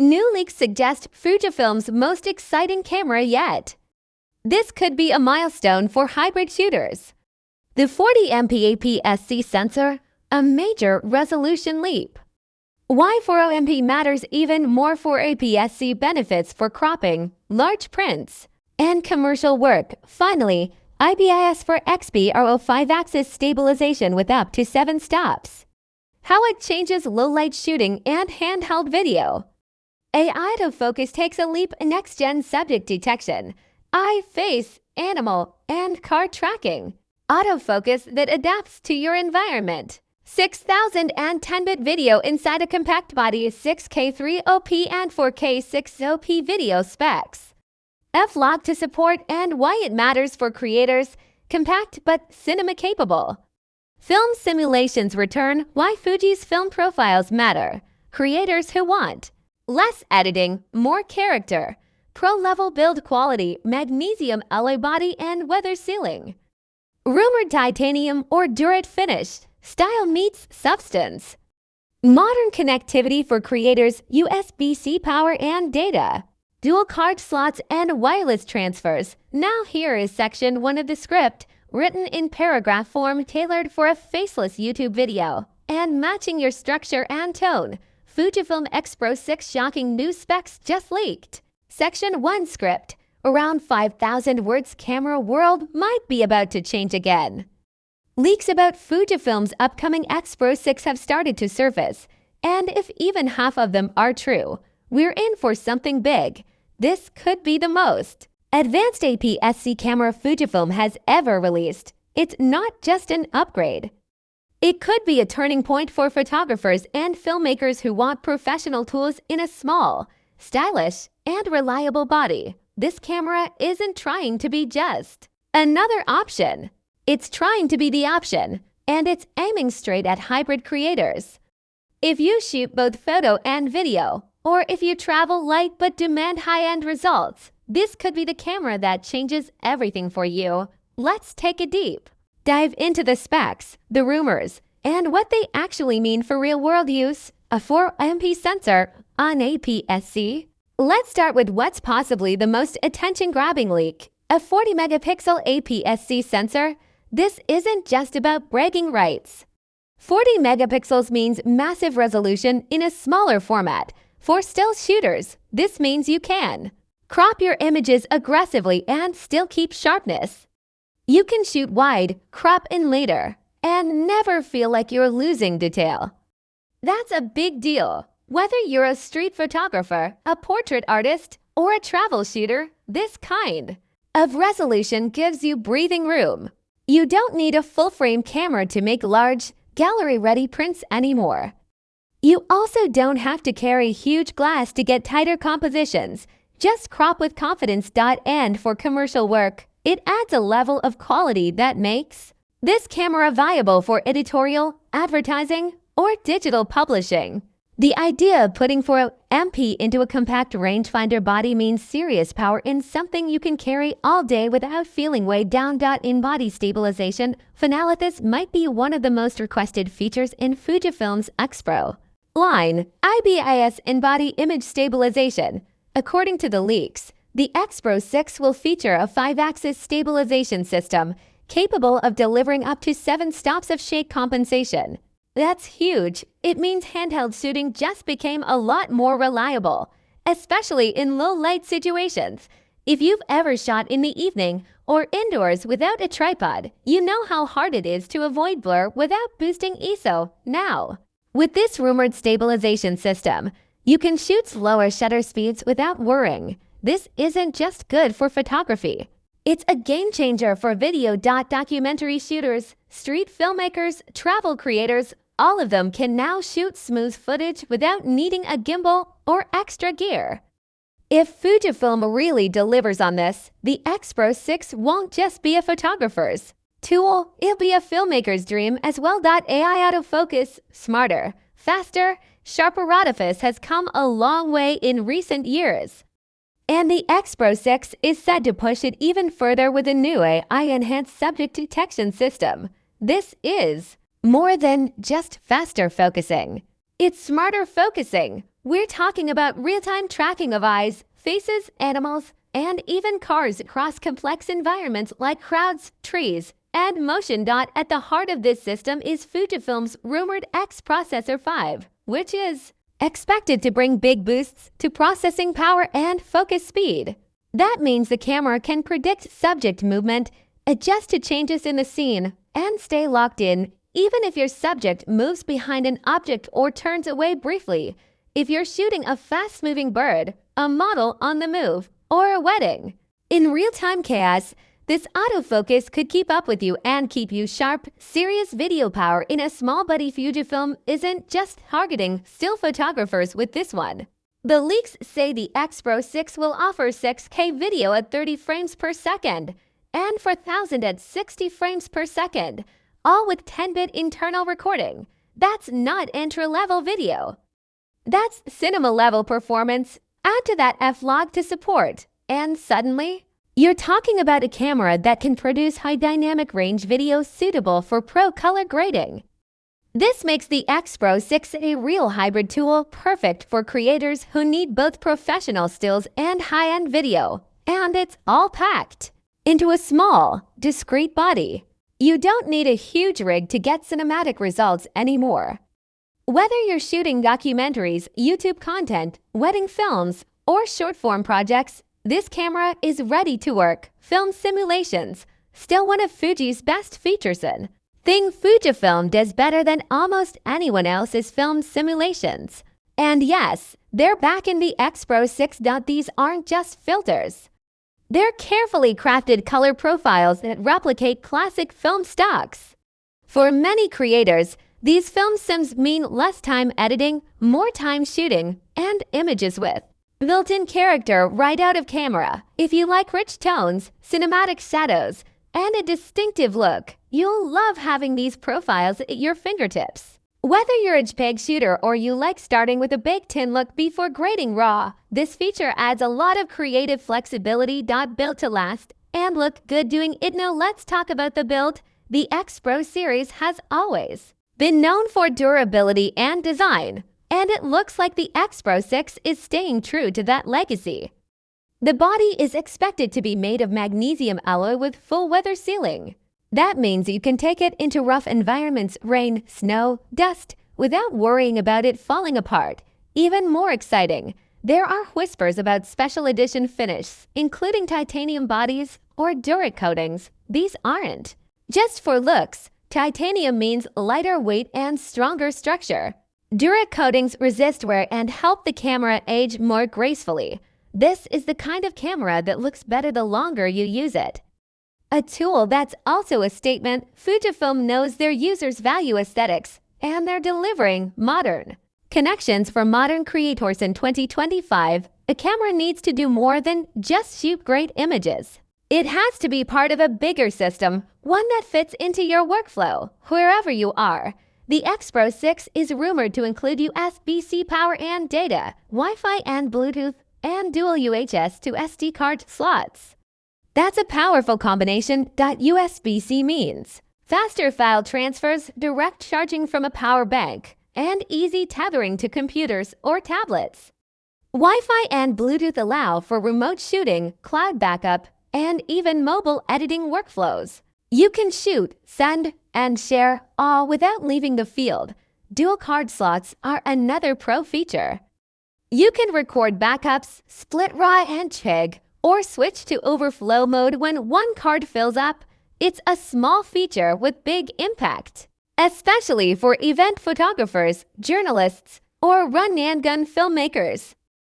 New leaks suggest Fujifilm's most exciting camera yet. This could be a milestone for hybrid shooters. The 40MP APS-C sensor, a major resolution leap. Why 40MP matters even more for APS-C benefits for cropping, large prints, and commercial work. Finally, IBIS for XPRO 5-axis stabilization with up to 7 stops. How it changes low-light shooting and handheld video. Autofocus takes a leap in next-gen subject detection, eye, face, animal, and car tracking. Autofocus that adapts to your environment. 6010-bit video inside a compact body, 6K 3OP and 4K 6OP video specs. F-Log to support and why it matters for creators, compact but cinema-capable. Film simulations return, why Fuji's film profiles matter. Creators who want less editing, more character, pro-level build quality, magnesium alloy body and weather sealing. Rumored titanium or durite finish, style meets substance. Modern connectivity for creators, USB-C power and data. Dual card slots and wireless transfers. Now here is section 1 of the script, written in paragraph form tailored for a faceless YouTube video, and matching your structure and tone. Fujifilm X-Pro 6 shocking new specs just leaked. Section 1 script. Around 5,000 words. Camera world might be about to change again. Leaks about Fujifilm's upcoming X-Pro 6 have started to surface, and if even half of them are true, we're in for something big. This could be the most advanced APS-C camera Fujifilm has ever released. It's not just an upgrade. It could be a turning point for photographers and filmmakers who want professional tools in a small, stylish, and reliable body. This camera isn't trying to be just another option. It's trying to be the option, and it's aiming straight at hybrid creators. If you shoot both photo and video, or if you travel light but demand high-end results, this could be the camera that changes everything for you. Let's take a deep dive into the specs, the rumors, and what they actually mean for real-world use. A 4MP sensor on APS-C. Let's start with what's possibly the most attention-grabbing leak. A 40-megapixel APS-C sensor. This isn't just about bragging rights. 40 megapixels means massive resolution in a smaller format. For still shooters, this means you can crop your images aggressively and still keep sharpness. You can shoot wide, crop in later, and never feel like you're losing detail. That's a big deal. Whether you're a street photographer, a portrait artist, or a travel shooter, this kind of resolution gives you breathing room. You don't need a full-frame camera to make large, gallery-ready prints anymore. You also don't have to carry huge glass to get tighter compositions. Just crop with confidence. And for commercial work, it adds a level of quality that makes this camera viable for editorial, advertising, or digital publishing. The idea of putting 4MP into a compact rangefinder body means serious power in something you can carry all day without feeling weighed down. In body stabilization, finalithis might be one of the most requested features in Fujifilm's X-Pro line. IBIS in-body image stabilization. According to the leaks, the X-Pro 6 will feature a 5-axis stabilization system capable of delivering up to 7 stops of shake compensation. That's huge. It means handheld shooting just became a lot more reliable, especially in low-light situations. If you've ever shot in the evening or indoors without a tripod, you know how hard it is to avoid blur without boosting ISO. Now, with this rumored stabilization system, you can shoot slower shutter speeds without worrying. This isn't just good for photography. It's a game changer for video. Documentary shooters, street filmmakers, travel creators, all of them can now shoot smooth footage without needing a gimbal or extra gear. If Fujifilm really delivers on this, the X-Pro 6 won't just be a photographer's tool, it'll be a filmmaker's dream as well. AI autofocus, smarter, faster, sharper autofocus has come a long way in recent years. And the X-Pro 6 is said to push it even further with a new AI-enhanced subject detection system. This is more than just faster focusing. It's smarter focusing. We're talking about real-time tracking of eyes, faces, animals, and even cars across complex environments like crowds, trees, and motion. At the heart of this system is Fujifilm's rumored X Processor 5, which is expected to bring big boosts to processing power and focus speed. That means the camera can predict subject movement, adjust to changes in the scene, and stay locked in even if your subject moves behind an object or turns away briefly. If you're shooting a fast-moving bird, a model on the move, or a wedding. In real-time chaos, this autofocus could keep up with you and keep you sharp. Serious video power in a small buddy. Fujifilm isn't just targeting still photographers with this one. The leaks say the X-Pro 6 will offer 6K video at 30 frames per second and 4000 at 60 frames per second, all with 10-bit internal recording. That's not entry-level video. That's cinema-level performance. Add to that F-Log to support, and suddenly, you're talking about a camera that can produce high dynamic range video suitable for pro color grading. This makes the X-Pro 6 a real hybrid tool, perfect for creators who need both professional stills and high-end video. And it's all packed into a small, discreet body. You don't need a huge rig to get cinematic results anymore. Whether you're shooting documentaries, YouTube content, wedding films, or short-form projects, this camera is ready to work. Film simulations, still one of Fuji's best features. Thing Fujifilm does better than almost anyone else is film simulations. And yes, they're back in the X-Pro 6. These aren't just filters. They're carefully crafted color profiles that replicate classic film stocks. For many creators, these film sims mean less time editing, more time shooting, and images with built-in character right out of camera. If you like rich tones, cinematic shadows, and a distinctive look, you'll love having these profiles at your fingertips. Whether you're a JPEG shooter or you like starting with a baked-in look before grading raw, this feature adds a lot of creative flexibility. Built to last and look good doing it. Now let's talk about the build. The X-Pro series has always been known for durability and design, and it looks like the X-Pro 6 is staying true to that legacy. The body is expected to be made of magnesium alloy with full weather sealing. That means you can take it into rough environments, rain, snow, dust, without worrying about it falling apart. Even more exciting, there are whispers about special edition finishes, including titanium bodies or Duric coatings. These aren't just for looks. Titanium means lighter weight and stronger structure. Duric coatings resist wear and help the camera age more gracefully. This is the kind of camera that looks better the longer you use it. A tool that's also a statement. Fujifilm knows their users value aesthetics, and they're delivering modern connections for modern creators. In 2025, a camera needs to do more than just shoot great images. It has to be part of a bigger system, one that fits into your workflow, wherever you are. The X-Pro 6 is rumored to include USB-C power and data, Wi-Fi and Bluetooth, and dual UHS to SD card slots. That's a powerful combination. USB-C means faster file transfers, direct charging from a power bank, and easy tethering to computers or tablets. Wi-Fi and Bluetooth allow for remote shooting, cloud backup, and even mobile editing workflows. You can shoot, send, and share all without leaving the field. Dual card slots are another pro feature. You can record backups, split RAW and JPEG, or switch to overflow mode when one card fills up. It's a small feature with big impact, especially for event photographers, journalists, or run-and-gun filmmakers.